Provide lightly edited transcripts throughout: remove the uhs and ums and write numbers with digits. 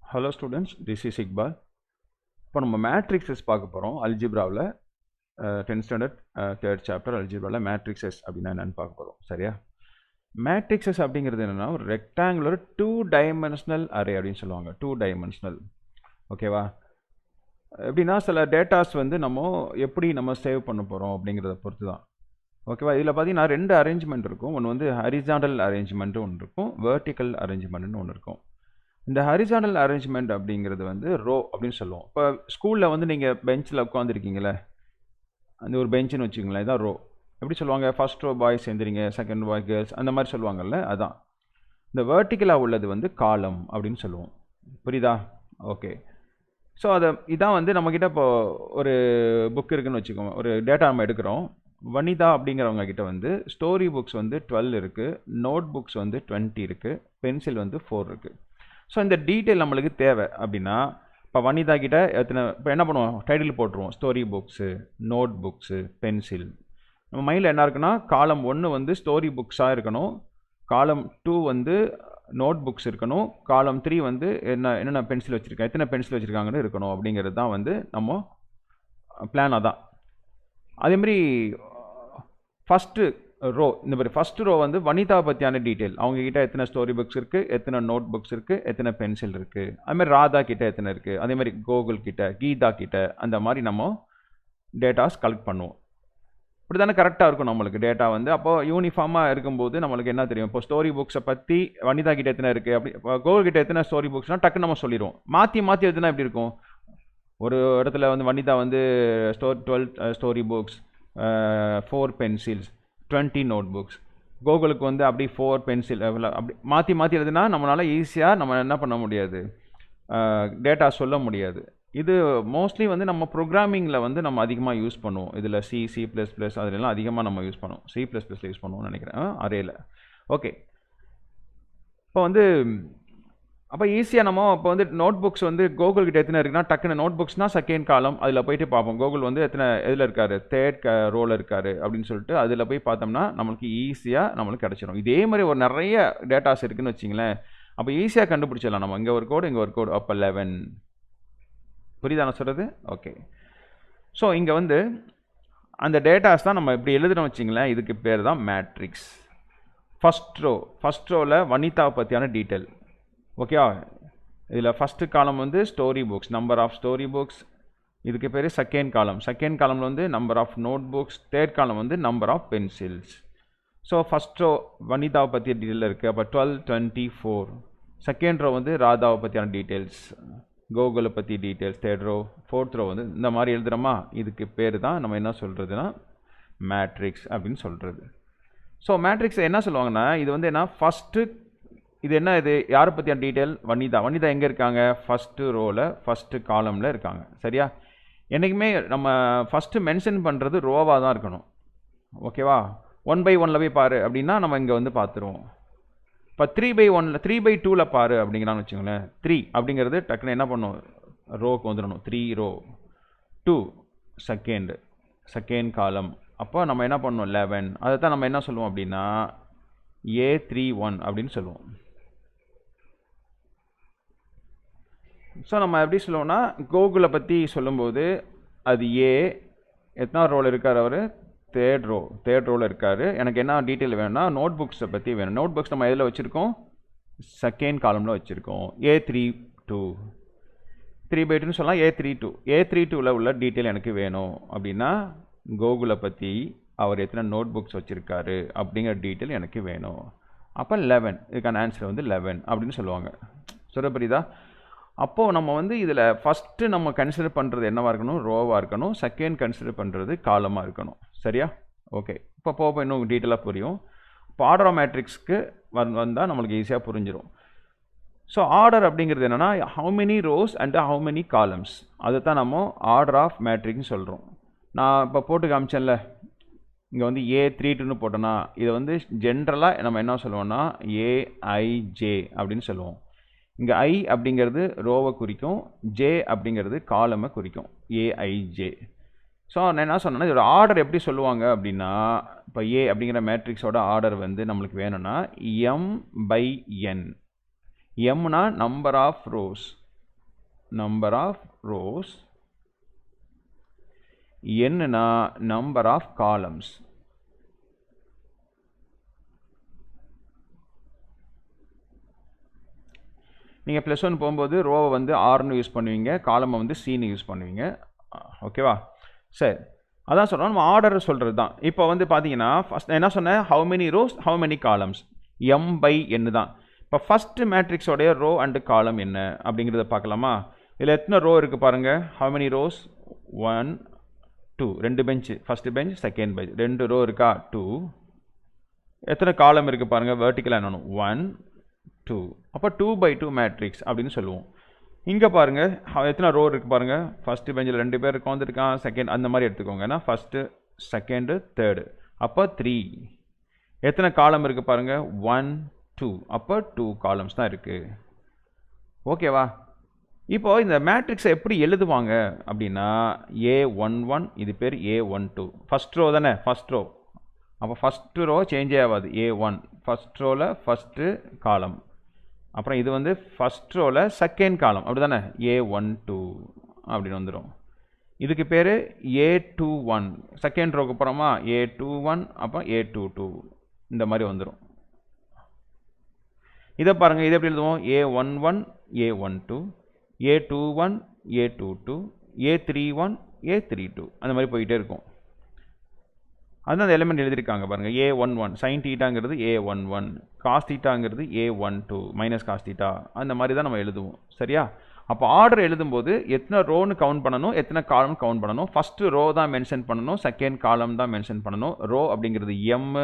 Hello students, this is Iqbal. இப்போ நம்ம matrices பார்க்க போகிறோம் அல்ஜிப்ராவில் 10th standard 3rd chapter அல்ஜிப்ராவில் matrices அப்படின்னா என்னன்னு பார்க்க போகிறோம். சரியா? matrices அப்படிங்கிறது என்னன்னா ஒரு ரெக்டாங்குலர் 2-dimensional array அப்படின்னு சொல்லுவாங்க. 2-dimensional. ஓகேவா? எப்படின்னா சில டேட்டாஸ் வந்து எப்படி நம்ம சேவ் பண்ண போகிறோம் அப்படிங்கிறத பொறுத்து தான். ஓகேவா? இதில் பார்த்தீங்கன்னா 2 அரேஞ்ச்மெண்ட் இருக்கும். ஒன்று வந்து ஹரிசாண்டல் அரேஞ்ச்மெண்ட்டு ஒன்று இருக்கும், வெர்டிக்கல் அரேஞ்ச்மெண்ட்னு ஒன்று இருக்கும். இந்த ஹரிசாண்டல் அரேஞ்ச்மெண்ட் அப்படிங்கிறது வந்து ரோ அப்படின்னு சொல்லுவோம். இப்போ ஸ்கூலில் வந்து நீங்கள் பெஞ்சில் உட்காந்துருக்கீங்களே, அந்த ஒரு பெஞ்சுன்னு வச்சுக்கோங்களேன், இதான் ரோ. எப்படி சொல்லுவாங்க? ஃபர்ஸ்ட் ரோ பாய்ஸ் எழுந்திரிங்க, செகண்ட் பாய் கேர்ள்ஸ், அந்த மாதிரி சொல்லுவாங்கல்ல, அதான். இந்த வெர்டிக்கலாக உள்ளது வந்து காலம் அப்படின்னு சொல்லுவோம். புரியுதா? ஓகே. ஸோ இதான் வந்து நம்மக்கிட்ட இப்போ ஒரு புக் இருக்குதுன்னு வச்சுக்கோங்க, ஒரு டேட்டா நம்ம எடுக்கிறோம். வனிதா அப்படிங்கிறவங்க கிட்ட வந்து ஸ்டோரி புக்ஸ் வந்து 12 இருக்குது, நோட் புக்ஸ் வந்து 20 இருக்குது, பென்சில் வந்து 4 இருக்குது. ஸோ இந்த டீட்டெயில் நம்மளுக்கு தேவை அப்படின்னா, இப்போ வனிதா கிட்ட இப்போ என்ன பண்ணுவோம்? டைட்டில் போட்டுருவோம், story books, note books, pencil. நம்ம மைண்டில் என்ன இருக்குன்னா, காலம் 1 வந்து ஸ்டோரி புக்ஸாக இருக்கணும், காலம் 2 வந்து நோட் புக்ஸ் இருக்கணும், காலம் 3 வந்து என்னென்ன பென்சில் வச்சுருக்காங்க, எத்தனை பென்சில் வச்சுருக்காங்கன்னு இருக்கணும் அப்படிங்கிறது தான் வந்து நம்ம பிளான். அதான் அதேமாதிரி ஃபஸ்ட்டு ரோ, இந்த மாதிரி ஃபஸ்ட்டு ரோ வந்து வனிதா பற்றியான டீட்டெயில், அவங்கக்கிட்ட எத்தனை ஸ்டோரி புக்ஸ் இருக்குது, எத்தனை நோட் புக்ஸ் இருக்குது, எத்தனை பென்சில் இருக்குது, அதுமாதிரி ராதா கிட்ட எத்தனை இருக்குது, அதேமாதிரி கோகுல் கிட்ட, கீதா கிட்ட, அந்த மாதிரி நம்ம டேட்டாஸ் கலெக்ட் பண்ணுவோம். இப்படி தானே கரெக்டாக இருக்கும் நம்மளுக்கு டேட்டா வந்து. அப்போது யூனிஃபார்மாக இருக்கும்போது நம்மளுக்கு என்ன தெரியும்? இப்போ ஸ்டோரி புக்ஸை பற்றி வனிதா கிட்ட எத்தனை இருக்குது, அப்படி கோகுல் கிட்ட எத்தனை ஸ்டோரி புக்ஸ்னால் டக்குன்னு நம்ம சொல்லிடுவோம். மாற்றி எதுனா எப்படி இருக்கும்? ஒரு இடத்துல வந்து வனிதா வந்து 12 story books, 4 pencils, 20 note books. கோகுலுக்கு வந்து அப்படி 4 பென்சில், அப்படி மாற்றி எழுதுனா நம்மளால் ஈஸியாக நம்ம என்ன பண்ண முடியாது, டேட்டா சொல்ல முடியாது. இது மோஸ்ட்லி வந்து நம்ம ப்ரோக்ராமிங்கில் வந்து நம்ம அதிகமாக யூஸ் பண்ணுவோம். இதில் C++, அதிலெல்லாம் அதிகமாக நம்ம யூஸ் பண்ணுவோம். C++ல யூஸ் பண்ணுவோம்னு நினைக்கிறேன், அரேயில். ஓகே. இப்போ வந்து அப்போ ஈஸியாக நம்ம இப்போ வந்து நோட் புக்ஸ் வந்து கோகுல் கிட்ட எத்தனை இருக்குன்னா, டக்குன்னு நோட் புக்ஸ்னால் செகண்ட் காலம், அதில் போயிட்டு பார்ப்போம் கோகுல் வந்து எதில் இருக்கார், 3rd ரோவில் இருக்கார் அப்படின்னு சொல்லிட்டு அதில் போய் பார்த்தோம்னா நம்மளுக்கு ஈஸியாக நம்மளுக்கு கிடச்சிடும். இதே மாதிரி ஒரு நிறைய டேட்டாஸ் இருக்குதுன்னு வச்சிங்களேன், அப்போ ஈஸியாக கண்டுபிடிச்சிடலாம் நம்ம. இங்கே ஒரு கோடு, இங்கே ஒரு கோடு, அப்போ 11. புரியுதா நான் சொல்கிறது? ஓகே. ஸோ இங்கே வந்து அந்த டேட்டாஸ் தான் நம்ம இப்படி எழுதுகிறோம் வச்சிங்களேன், இதுக்கு பேர் தான் மேட்ரிக்ஸ். ஃபஸ்ட் ரோவில் வனிதா பற்றியான டீட்டெயில். ஓகே. இதில் ஃபஸ்ட்டு காலம் வந்து story books, number of story books. இதுக்கு பேர் செகண்ட் காலமில் வந்து number of note books. 3rd column வந்து number of pencils. So first row வனிதாவை பற்றிய டீட்டெயில் இருக்குது, அப்போ 12, 24. செகண்ட் ரோ வந்து ராதாவை பற்றியான டீட்டெயில்ஸ், கோகுலை பற்றி details. 3rd row, 4th row வந்து இந்த மாதிரி எழுதுகிறோமா, இதுக்கு பேர் தான் நம்ம என்ன சொல்கிறதுனா மேட்ரிக்ஸ் அப்படின்னு சொல்கிறது. ஸோ மேட்ரிக்ஸ் என்ன சொல்லுவாங்கன்னா, இது வந்து என்ன, ஃபஸ்ட்டு இது என்ன, இது யாரை பற்றியான டீட்டெயில்? வனிதா எங்கே இருக்காங்க? ஃபஸ்ட்டு ரோவில், ஃபஸ்ட்டு காலமில் இருக்காங்க. சரியா? என்றைக்குமே நம்ம ஃபஸ்ட்டு மென்ஷன் பண்ணுறது ரோவாக தான் இருக்கணும். ஓகேவா? 1/1 போய் பாரு அப்படின்னா நம்ம இங்கே வந்து பார்த்துருவோம். இப்போ 3/1, 3/2 பாரு அப்படிங்கிறான்னு வச்சுக்கோங்களேன். 3 அப்படிங்கிறது டக்குன்னு என்ன பண்ணும், ரோக்கு வந்துடணும். 3 ரோ, 2 செகண்ட் காலம், அப்போ நம்ம என்ன பண்ணணும், 11. அதை தான் நம்ம என்ன சொல்லுவோம் அப்படின்னா A31 அப்படின்னு சொல்லுவோம். ஸோ நம்ம எப்படி சொல்லுவோம்னா, கோகுலை பற்றி சொல்லும்போது அது எத்தனாவது ரோவில் இருக்கார் அவர்? 3rd ரோவில் இருக்கார். எனக்கு என்ன டீட்டெயில் வேணும்னா நோட் புக்ஸை பற்றி வேணும். நோட் புக்ஸ் நம்ம எதில் வச்சுருக்கோம்? செகண்ட் காலமில் வச்சுருக்கோம். A32, 3/2ன்னு சொல்லலாம். A32வில் உள்ள டீட்டெயில் எனக்கு வேணும் அப்படின்னா கோகுலை பற்றி அவர் எத்தனை நோட் புக்ஸ் வச்சுருக்காரு அப்படிங்கிற டீட்டெயில் எனக்கு வேணும். அப்போ 11, இதுக்கான ஆன்சர் வந்து 11 அப்படின்னு சொல்லுவாங்க. சொல்ல புரியுதா? அப்போது நம்ம வந்து இதில் ஃபஸ்ட்டு நம்ம கன்சிடர் பண்ணுறது என்னவாக இருக்கணும்? ரோவாக இருக்கணும். செகண்ட் கன்சிடர் பண்ணுறது காலமாக இருக்கணும். சரியா? ஓகே. இப்போ போக இன்னும் டீட்டெயிலாக புரியும். இப்போ ஆர்டர் ஆஃப் மேட்ரிக்ஸ்க்கு வந்தால் நம்மளுக்கு ஈஸியாக புரிஞ்சிடும். ஸோ ஆர்டர் அப்படிங்கிறது என்னென்னா, how many rose and how many columns, அதை தான் நம்ம ஆர்டர் ஆஃப் மேட்ரிக்ஸ்னு சொல்கிறோம். நான் இப்போ போட்டு காமிச்சேன்ல, இங்கே வந்து A32ன்னு போட்டோன்னா இதை வந்து ஜென்ரலாக நம்ம என்ன சொல்லுவோம்னா AIJ அப்படின்னு சொல்லுவோம். இங்கே I அப்படிங்கிறது ரோவை குறிக்கும், J அப்படிங்கிறது காலமை குறிக்கும், AIJ. ஸோ நான் என்ன சொன்னேன்னா, இதோட ஆர்டர் எப்படி சொல்லுவாங்க அப்படின்னா, இப்போ A அப்படிங்கிற மேட்ரிக்ஸோட ஆர்டர் வந்து நம்மளுக்கு வேணும்னா M/N. Mனா number of rows, number of rows, n னா number of columns. நீங்கள் +1 போகும்போது ரோவை வந்து ஆர்னு யூஸ் பண்ணுவீங்க, காலமை வந்து சின்னு யூஸ் பண்ணுவீங்க. ஓகேவா? சரி, அதான் சொல்கிறோம், நம்ம ஆர்டர் சொல்கிறது தான். இப்போ வந்து பார்த்தீங்கன்னா ஃபஸ்ட் என்ன சொன்னேன், how many rose how many columns, m/n தான். இப்போ ஃபஸ்ட்டு மேட்ரிக்ஸோடைய ரோ அண்டு காலம் என்ன அப்படிங்கிறத பார்க்கலாமா? இதில் எத்தனை ரோ இருக்குது பாருங்கள். How many rows? 1 2, 2 bench, first bench second bench, 2 row இருக்கா? 2. எத்தனை காலம் இருக்குது பாருங்கள், வெர்டிக்கலாக என்னணும் 1 2. அப்போ 2/2 மேட்ரிக்ஸ் அப்படின்னு சொல்லுவோம். இங்கே பாருங்கள் எத்தனை ரோ இருக்குது பாருங்கள். ஃபஸ்ட்டு பெஞ்சில் 2 பேர் உட்காந்துருக்கான், செகண்ட் அந்த மாதிரி எடுத்துக்கோங்க. ஏன்னா ஃபஸ்ட்டு செகண்டு தேர்டு, அப்போ 3. எத்தனை காலம் இருக்குது பாருங்கள், 1 2, அப்போ 2 காலம்ஸ் தான் இருக்குது. ஓகேவா? இப்போது இந்த மேட்ரிக்ஸை எப்படி எழுதுவாங்க அப்படின்னா, A11 இது பேர் A12, ஃபஸ்ட் ரோ தானே, ஃபஸ்ட் ரோ. அப்போ ஃபஸ்ட்டு ரோ சேஞ்சே ஆகாது, A1 ஃபஸ்ட் ரோவில் ஃபஸ்ட்டு காலம். அப்புறம் இது வந்து ஃபஸ்ட் ரோவில் செகண்ட் காலம், அப்படி தானே, A12 அப்படின்னு வந்துடும். இதுக்கு பேர் A21, செகண்ட் ரோக்கு அப்புறமா A21, அப்போ A22 இந்த மாதிரி வந்துடும். இதை பாருங்கள், இதை எப்படி எழுதுவோம், A11 A12, A21 A22, A31 A32 அந்த மாதிரி போயிட்டே இருக்கும். அதுதான் அந்த எலிமெண்ட் எழுதியிருக்காங்க பாருங்கள். A11 sin தீட்டாங்கிறது A11, cos தீட்டாங்கிறது A12 மைனஸ் காஸ் தீட்டா, அந்த மாதிரி தான் நம்ம எழுதுவோம். சரியா? அப்போ ஆர்டர் எழுதும்போது எத்தனை ரோன்னு கவுண்ட் பண்ணணும், எத்தனை காலம் கவுண்ட் பண்ணணும். ஃபஸ்ட்டு ரோ தான் மென்ஷன் பண்ணணும், செகண்ட் காலம் தான் மென்ஷன் பண்ணணும். ரோ அப்படிங்கிறது m,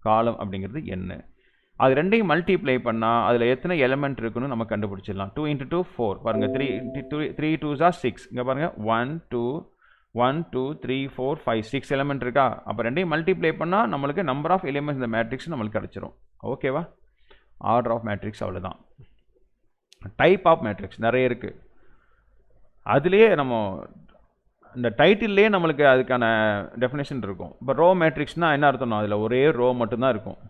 காலம் அப்படிங்கிறது n. அது ரெண்டையும் மல்டிப்ளை பண்ணால் அதில் எத்தனை எலிமெண்ட் இருக்குன்னு நம்ம கண்டுபிடிச்சிடலாம். 2 × 2 4 பாருங்கள், 3 2s are 6. இங்கே பாருங்கள் 1 2 3 4 5 6 எலிமெண்ட் இருக்கா? அப்போ ரெண்டையும் மல்டிப்ளை பண்ணால் நம்மளுக்கு நம்பர் ஆஃப் எலிமெண்ட்ஸ் இந்த மேட்ரிக்ஸ் நம்மளுக்கு கிடச்சிரும். ஓகேவா? ஆர்டர் ஆஃப் மேட்ரிக்ஸ் அவ்வளோதான். டைப் ஆஃப் மேட்ரிக்ஸ் நிறைய இருக்குது. அதுலேயே நம்ம இந்த டைட்டில்லே நம்மளுக்கு அதுக்கான டெஃபினேஷன் இருக்கும். இப்போ ரோ மேட்ரிக்ஸ்னால் என்ன அர்த்தம்னா, அதில் ஒரே ரோ மட்டும்தான் இருக்கும்.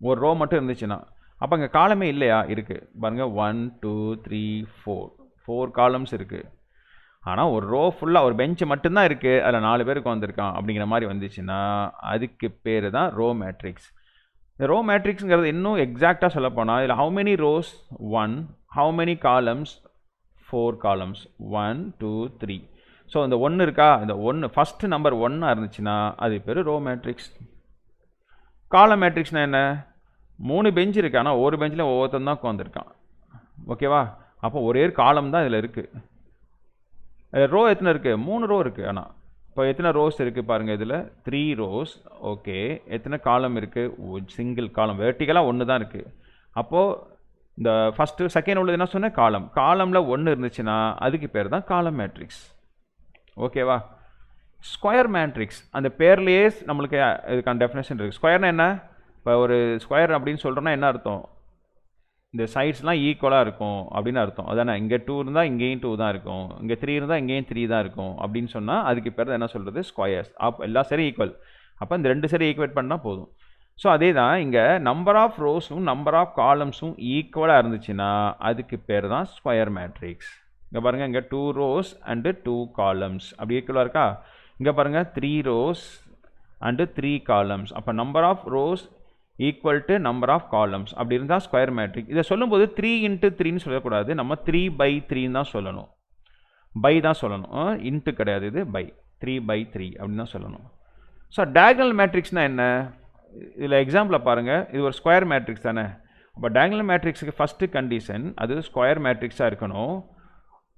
ஒரு ரோ மட்டும் இருந்துச்சுன்னா அப்போ அங்கே காலமே இல்லையா? இருக்குது பாருங்கள், 1 2 3 4 காலம்ஸ் இருக்குது. ஆனால் ஒரு ரோ ஃபுல்லாக ஒரு பெஞ்சு மட்டும்தான் இருக்குது, அதில் 4 பேருக்கு வந்திருக்கான் அப்படிங்கிற மாதிரி வந்துச்சுன்னா அதுக்கு பேர் தான் ரோ மேட்ரிக்ஸ். இந்த ரோ மேட்ரிக்ஸுங்கிறது இன்னும் எக்ஸாக்டாக சொல்லப்போனால் இதில் how many rows 1, how many columns 4 columns 1 2 3. So இந்த 1 இருக்கா, இந்த 1 ஃபஸ்ட்டு நம்பர் 1 இருந்துச்சுன்னா அது பேர் ரோ மேட்ரிக்ஸ். காலம் மேட்ரிக்ஸ்னால் என்ன, 3 பெஞ்சு இருக்குது, ஆனால் ஒரு பெஞ்சில் ஒவ்வொருத்தன் தான் உட்காந்துருக்கான். ஓகேவா? அப்போ ஒரே காலம் தான் இதில் இருக்குது. ரோ எத்தனை இருக்குது, 3 ரோ இருக்குது. ஆனால் இப்போ எத்தனை ரோஸ் இருக்குது பாருங்கள், இதில் 3 ரோஸ். ஓகே, எத்தனை காலம் இருக்குது, சிங்கிள் காலம், வெர்டிக்கலாக 1 தான் இருக்குது. அப்போது இந்த ஃபஸ்ட்டு செகண்ட் உள்ளது என்ன சொன்னேன், காலம். காலமில் 1 இருந்துச்சுன்னா அதுக்கு பேர் தான் காலம் மேட்ரிக்ஸ். ஓகேவா? ஸ்கொயர் மேட்ரிக்ஸ் அந்த பேர்லேயே நம்மளுக்கு இதுக்கான டெஃபினேஷன் இருக்குது. ஸ்கொயர்னா என்ன, இப்போ ஒரு ஸ்கொயர் அப்படின்னு சொல்கிறோன்னா என்ன அர்த்தம், இந்த சைட்ஸ்லாம் ஈக்குவலாக இருக்கும் அப்படின்னு அர்த்தம். அதானே, இங்கே 2 இருந்தால் இங்கேயும் 2 தான் இருக்கும், இங்கே 3 இருந்தால் இங்கேயும் 3 தான் இருக்கும் அப்படின்னு சொன்னால் அதுக்கு பேர் தான் என்ன சொல்கிறது, ஸ்கொயர்ஸ். அப்போ எல்லா சரி ஈக்குவல், அப்போ இந்த 2 சரி ஈக்குவேட் பண்ணால் போதும். ஸோ அதே தான் இங்கே நம்பர் ஆஃப் ரோஸும் நம்பர் ஆஃப் காலம்ஸும் ஈக்குவலாக இருந்துச்சுன்னா அதுக்கு பேர் தான் ஸ்கொயர் மேட்ரிக்ஸ். இங்கே பாருங்கள், இங்கே 2 ரோஸ் அண்டு 2 காலம்ஸ் அப்படி ஈக்குவலாக இருக்கா. இங்கே பாருங்கள் 3 ரோஸ் அண்டு 3 காலம்ஸ். அப்போ number of rows equal to number of columns அப்படி இருந்தால் ஸ்கொயர் மேட்ரிக்ஸ். இதை சொல்லும்போது 3 × 3ன்னு சொல்லக்கூடாது, நம்ம 3/3 தான் சொல்லணும். பை தான் சொல்லணும், இன்ட்டு கிடையாது, இது பை 3/3 அப்படின்னு தான் சொல்லணும். ஸோ டயகனல் மேட்ரிக்ஸ்னால் என்ன, இதில் எக்ஸாம்பிளில் பாருங்கள், இது ஒரு ஸ்கொயர் மேட்ரிக்ஸ் தானே. அப்போ டயகனல் மேட்ரிக்ஸுக்கு ஃபஸ்ட்டு கண்டிஷன் அது ஸ்கொயர் மேட்ரிக்ஸாக இருக்கணும்.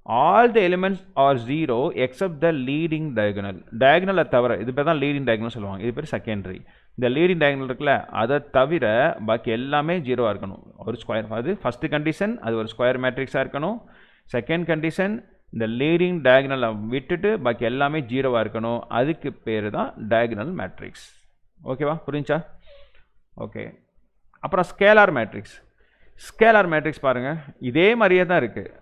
All the elements are 0 except the leading diagonal. டயகனலை தவிர, இது பேர் தான் லீடிங் டயகனல் சொல்லுவாங்க, இது பேர் செகண்டரி. இந்த லீடிங் டயகனல் இருக்குல்ல, அதை தவிர பாக்கி எல்லாமே 0 இருக்கணும். ஒரு ஸ்கொயர், அது ஃபஸ்ட்டு கண்டிஷன், அது ஒரு ஸ்கொயர் மேட்ரிக்ஸாக இருக்கணும். செகண்ட் கண்டிஷன், இந்த லீடிங் டயகனலை விட்டுட்டு பாக்கி எல்லாமே 0 இருக்கணும். அதுக்கு பேர் தான் டயகனல் மேட்ரிக்ஸ். ஓகேவா, புரிஞ்சா? ஓகே, அப்புறம் ஸ்கேலார் மேட்ரிக்ஸ். ஸ்கேலார் மேட்ரிக்ஸ் பாருங்கள், இதே மாதிரியே தான் இருக்குது,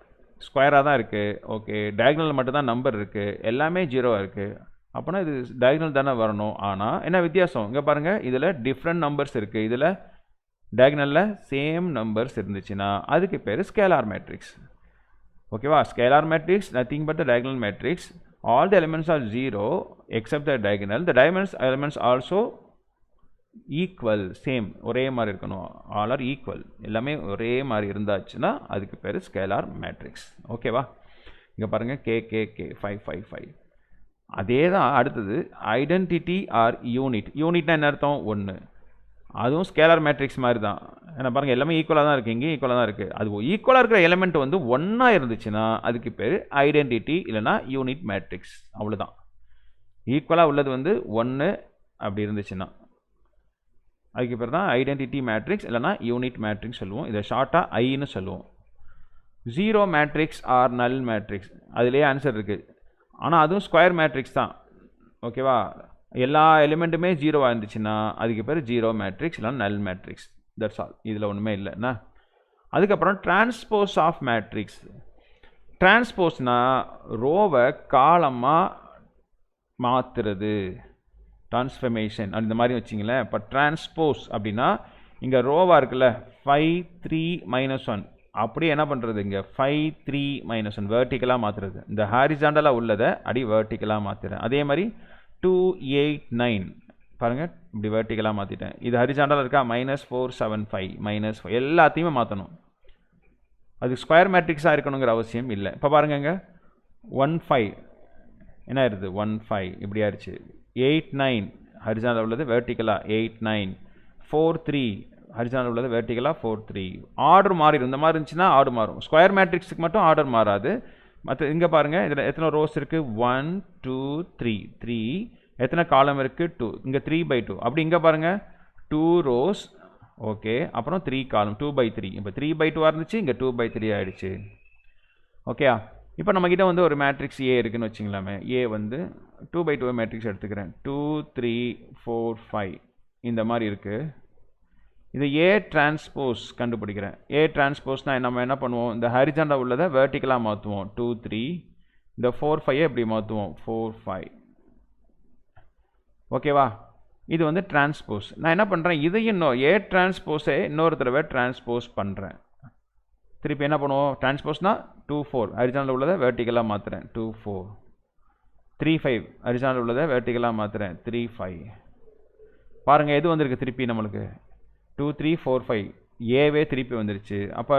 ஸ்கொயராக தான் இருக்குது. ஓகே, டயகனல் மட்டும் தான் நம்பர் இருக்குது, எல்லாமே 0 இருக்குது. அப்போனா இது டயகனல் தானே வரணும். ஆனால் என்ன வித்தியாசம், இங்கே பாருங்கள், இதில் டிஃப்ரெண்ட் நம்பர்ஸ் இருக்குது, இதில் டயகனலில் சேம் நம்பர்ஸ் இருந்துச்சுன்னா அதுக்கு பேர் ஸ்கேலார் மேட்ரிக்ஸ். ஓகேவா? Scalar matrix nothing but the diagonal matrix. All the elements are 0 except the diagonal. The diagonal elements also equal, same, ஒரே மாதிரி இருக்கணும். all are equal, எல்லாமே ஒரே மாதிரி இருந்தாச்சுன்னா அதுக்கு பேர் ஸ்கேலார் மேட்ரிக்ஸ். ஓகேவா? இங்கே பாருங்கள் k 5 5 5. அதே தான் அடுத்தது ஐடென்டிட்டி ஆர் யூனிட். யூனிட்னா என்ன அர்த்தம்? 1. அதுவும் ஸ்கேலார் மேட்ரிக்ஸ் மாதிரி தான். ஏன்னா பாருங்கள் எல்லாமே ஈக்குவலாக தான் இருக்குது, இங்கேயும் ஈக்குவலாக தான் இருக்குது. அது ஈக்குவலாக இருக்கிற எலிமெண்ட் வந்து ஒன்றா இருந்துச்சுன்னா அதுக்கு பேர் ஐடென்டிட்டி இல்லைனா யூனிட் மேட்ரிக்ஸ். அவ்வளோதான். ஈக்குவலாக உள்ளது வந்து 1 அப்படி இருந்துச்சுன்னா அதுக்கு பேர் தான் ஐடென்டிட்டி மேட்ரிக்ஸ் இல்லைனா யூனிட் மேட்ரிக்ஸ் சொல்லுவோம். இதை ஷார்ட்டாக ஐன்னு சொல்லுவோம். 0 மேட்ரிக்ஸ் ஆர் நல் மேட்ரிக்ஸ், அதுலேயே ஆன்சர் இருக்குது. ஆனால் அதுவும் ஸ்கொயர் மேட்ரிக்ஸ் தான். ஓகேவா? எல்லா எலிமெண்ட்டுமே 0 இருந்துச்சுன்னா அதுக்கு பேர் 0 மேட்ரிக்ஸ் இல்லைனா நல் மேட்ரிக்ஸ். That's all. இதில் ஒன்றுமே இல்லைண்ணா. அதுக்கப்புறம் டிரான்ஸ்போஸ் ஆஃப் மேட்ரிக்ஸ். டிரான்ஸ்போஸ்னால் ரோவை காலமாக மாற்றுறது, டிரான்ஸ்ஃபர்மேஷன் அந்த மாதிரி வச்சிங்களேன். இப்போ டிரான்ஸ்போஸ் அப்படின்னா இங்கே ரோவாக இருக்குல்ல 5 3 -1 அப்படியே என்ன பண்ணுறது, இங்கே 5 3 -1 வெர்டிக்கலாக மாற்றுறது. இந்த ஹாரிசாண்டலாக உள்ளதை அடி வெர்டிக்கலாக மாற்றுறேன். அதே மாதிரி 2 8 9 பாருங்கள் இப்படி வெர்டிக்கலாக மாற்றிட்டேன். இது ஹரிசாண்டலாக இருக்கா, -4 7 5 -4 எல்லாத்தையுமே மாற்றணும். அது ஸ்கொயர் மேட்ரிக்ஸாக இருக்கணுங்கிற அவசியம் இல்லை. இப்போ பாருங்கங்க 1 5 என்ன ஆயிடுது 1 5 இப்படி ஆயிடுச்சு. 8 9 ஹரிசாண்டல் உள்ளது வெர்டிக்கலாக 8 9. 4 3 ஹரிசாண்டல் உள்ளது வெர்டிக்கலாக 4 3. ஆர்டர் மாறிடும். இந்த மாதிரி இருந்துச்சுன்னா ஆர்டர் மாறும். ஸ்கொயர் மேட்ரிக்ஸுக்கு மட்டும் ஆர்டர் மாறாது. மற்ற இங்கே பாருங்கள் இதில் எத்தனை ரோஸ் இருக்குது 1 2 3 3. எத்தனை காலம் இருக்குது 2. இங்கே 3/2. அப்படி இங்கே பாருங்கள் 2 ரோஸ். ஓகே, அப்புறம் 3 காலம் 2/3. இப்போ 3/2 இருந்துச்சு, இங்கே 2/3 ஆகிடுச்சு. ஓகே, இப்போ நம்மக்கிட்ட வந்து ஒரு மேட்ரிக்ஸ் ஏ இருக்குதுன்னு வச்சுங்களாமே. ஏ வந்து 2/2 மேட்ரிக்ஸ் எடுத்துக்கிறேன். 2 3 4 5 இந்த மாதிரி இருக்குது. இது ஏ டிரான்ஸ்போஸ் கண்டுபிடிக்கிறேன். ஏ டிரான்ஸ்போஸ்னால் நம்ம என்ன பண்ணுவோம், இந்த ஹரிசாண்டல் உள்ளதை வெர்டிக்கலாக மாற்றுவோம் 2 3. இந்த 4 5 எப்படி மாற்றுவோம் 4 5. ஓகேவா? இது வந்து டிரான்ஸ்போஸ். நான் என்ன பண்ணுறேன், இதையும் ஏ டிரான்ஸ்போஸை இன்னொரு தடவை டிரான்ஸ்போஸ் பண்ணுறேன். திருப்பி என்ன பண்ணுவோம், டிரான்ஸ்போஸ்னால் 2 4 ஹரிசாண்டல் உள்ளதை வெர்டிக்கலாக மாற்றுறேன் 2 4. 3 5 ஹரிசாண்டல் உள்ளதை வெர்டிக்கலாக மாற்றுறேன் 3 5. பாருங்கள் எது வந்திருக்கு திருப்பி நம்மளுக்கு 2 3 4 5. ஏவே திருப்பி வந்துருச்சு. அப்போ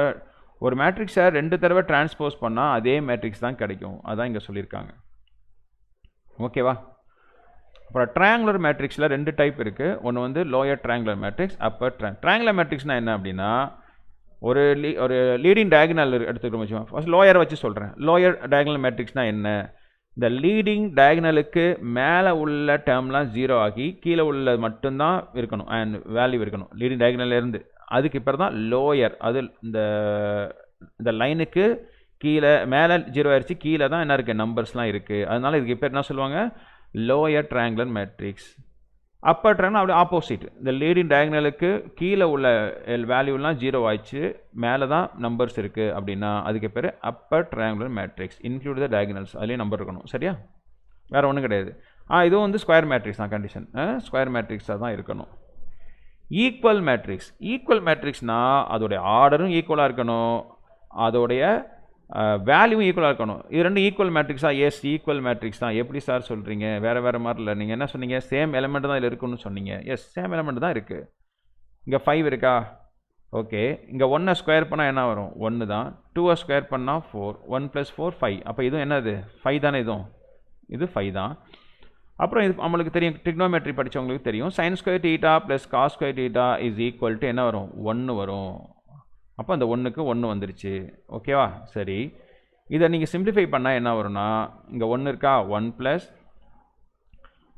ஒரு மேட்ரிக்ஸை 2 தடவை டிரான்ஸ்போஸ் பண்ணால் அதே மேட்ரிக்ஸ் தான் கிடைக்கும். அதான் இங்கே சொல்லியிருக்காங்க. ஓகேவா? அப்புறம் ட்ரையாங்குலர் மேட்ரிக்ஸில் 2 டைப் இருக்குது. ஒன்று வந்து lower triangular matrix, upper triangular மேட்ரிக்ஸ்னால் என்ன அப்படின்னா ஒரு லீடிங் டயகனல் எடுத்துக்கிட்டோம் வச்சுக்கோங்க. ஃபர்ஸ்ட் லோயரை வச்சு சொல்கிறேன். லோயர் டயகனல் மேட்ரிக்ஸ்னால் என்ன, இந்த லீடிங் டயகனலுக்கு மேலே உள்ள டேர்ம்லாம் 0 ஆகி கீழே உள்ள மட்டும்தான் இருக்கணும் அண்ட் வேல்யூ இருக்கணும் லீடிங் டயகனல்லேருந்து. அதுக்கு இப்போ தான் லோயர். அது இந்த லைனுக்கு கீழே மேலே 0 ஆயிடுச்சு, கீழே தான் என்ன இருக்குது நம்பர்ஸ்லாம் இருக்குது. அதனால் இதுக்கு இப்போ என்ன சொல்லுவாங்க lower triangular matrix. Upper triangular அப்படி ஆப்போசிட். இந்த லீடிங் டயகனலுக்கு கீழே உள்ள வேல்யூலாம் 0 ஆயிடுச்சு, மேலே தான் நம்பர்ஸ் இருக்குது அப்படின்னா அதுக்கு பேர் upper triangular matrix. Include the diagonals, அதுலேயும் நம்பர் இருக்கணும். சரியா? வேறு ஒன்றும் கிடையாது. இதுவும் வந்து ஸ்கொயர் மேட்ரிக்ஸ் தான். கண்டிஷன் ஸ்கொயர் மேட்ரிக்ஸாக தான் இருக்கணும். Equal matrix. ஈக்குவல் மேட்ரிக்ஸ்னால் அதோடைய ஆர்டரும் ஈக்குவலாக இருக்கணும், அதோடைய வேல்யூவும் ஈக்குவலாக இருக்கணும். இது ரெண்டும் ஈக்குவல் மேட்ரிக்ஸா? எஸ், ஈக்குவல் மேட்ரிக்ஸ் தான். எப்படி சார் சொல்கிறீங்க, வேறு மாதிரி இல்லை. நீங்கள் என்ன சொன்னீங்க, சேம் எலிமெண்ட் தான் இதில் இருக்குன்னு சொன்னீங்க. எஸ், சேம் எலிமெண்ட் தான் இருக்குது. இங்கே 5 இருக்கா? ஓகே, இங்கே 1 ஸ்கொயர் பண்ணால் என்ன வரும் 1 தான். 2 ஸ்கொயர் பண்ணால் 4. 1 + 4 5. அப்போ இதுவும் என்னது 5 தானே? இது 5 தான். அப்புறம் இது நம்மளுக்கு தெரியும், ட்ரிக்னோமெட்ரி படித்தவங்களுக்கு தெரியும். sin square theta + cos square theta = என்ன வரும் 1 வரும். அப்போ அந்த 1க்கு 1 வந்துருச்சு. ஓகேவா? சரி, இதை நீங்கள் சிம்பிளிஃபை பண்ணால் என்ன வரும்னா இங்கே 1 இருக்கா, 1 +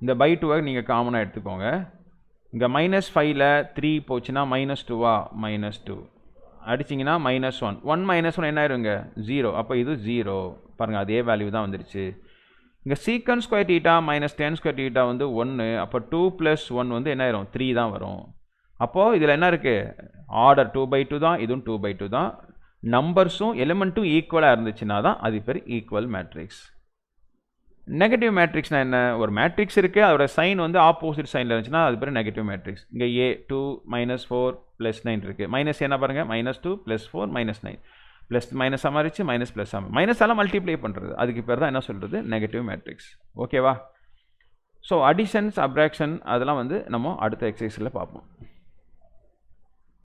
இந்த /2 நீங்கள் காமனாக எடுத்துக்கோங்க. இங்கே -5ல் 3 போச்சுன்னா -2வா, -2 அடிச்சிங்கன்னா -1. 1 - 1 என்ன ஆயிருங்க 0. அப்போ இது 0. பாருங்கள் அதே வேல்யூ தான் வந்துருச்சு. இங்கே secant square theta - tan square theta வந்து 1. அப்போ 2 + 1 வந்து என்ன ஆயிரும் 3 தான் வரும். அப்போது இதில் என்ன இருக்குது, ஆர்டர் 2/2 தான், இதுவும் 2/2 தான். நம்பர்ஸும் எலிமெண்ட்டும் ஈக்குவலாக இருந்துச்சுன்னா தான் அது பேர் ஈக்குவல் மேட்ரிக்ஸ். நெகட்டிவ் மேட்ரிக்ஸ்னால் என்ன, ஒரு மேட்ரிக்ஸ் இருக்குது, அதோட சைன் வந்து ஆப்போசிட் சைனில் இருந்துச்சுன்னா அது பேர் நெகட்டிவ் மேட்ரிக்ஸ். இங்கே A 2 - 4 + 9 இருக்குது. மைனஸ் என்ன பாருங்கள், -2 + 4 - 9. ப்ளஸ் மைனஸாக மாறிச்சு, மைனஸ் ப்ளஸ்ஸாக மைனஸால் மல்டிப்ளை பண்ணுறது, அதுக்கு பேர் தான் என்ன சொல்கிறது, நெகட்டிவ் மேட்ரிக்ஸ். ஓகேவா? ஸோ அடிஷன், சப்ராக்ஷன் அதெல்லாம் வந்து நம்ம அடுத்த எக்ஸசைஸில் பார்ப்போம்.